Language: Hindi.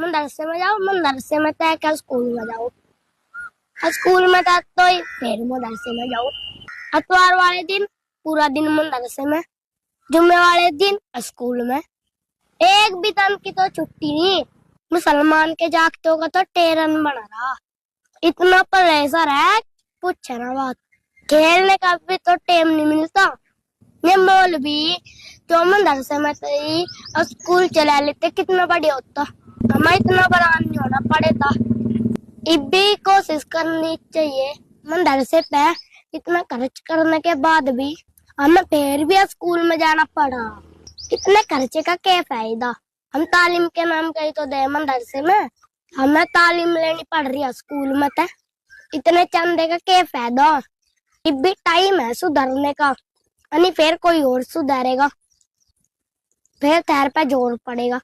मदरसे में जाओ, मदरसे में तय क्या स्कूल में जाओ, स्कूल में था तो फिर मदरसे में जाओ। इतवार वाले दिन पूरा दिन मदरसे में, जुम्मे वाले दिन स्कूल में, एक भी दिन की तो छुट्टी नहीं। मुसलमान के जागतों का तो टेरन बना रहा, इतना प्रेशर है पूछे ना बात। खेलने का भी तो टाइम नहीं मिलता। ये मौलवी तो मदरसे में तो स्कूल चला लेते कितना बढ़िया होता, हमें इतना बड़ा नहीं होना पड़ेगा। अब भी कोशिश करनी चाहिए। मदरसे पे इतना खर्च करने के बाद भी हमें फिर भी स्कूल में जाना पड़ा, इतने खर्चे का क्या फायदा। हम तालीम के नाम कही तो दे मदरसे में, हमें तालीम लेनी पड़ रही है स्कूल में, तो इतने चंदे का क्या फायदा। अब भी टाइम है सुधरने का, यानी फिर कोई और सुधरेगा, फिर तैर पे जोर पड़ेगा।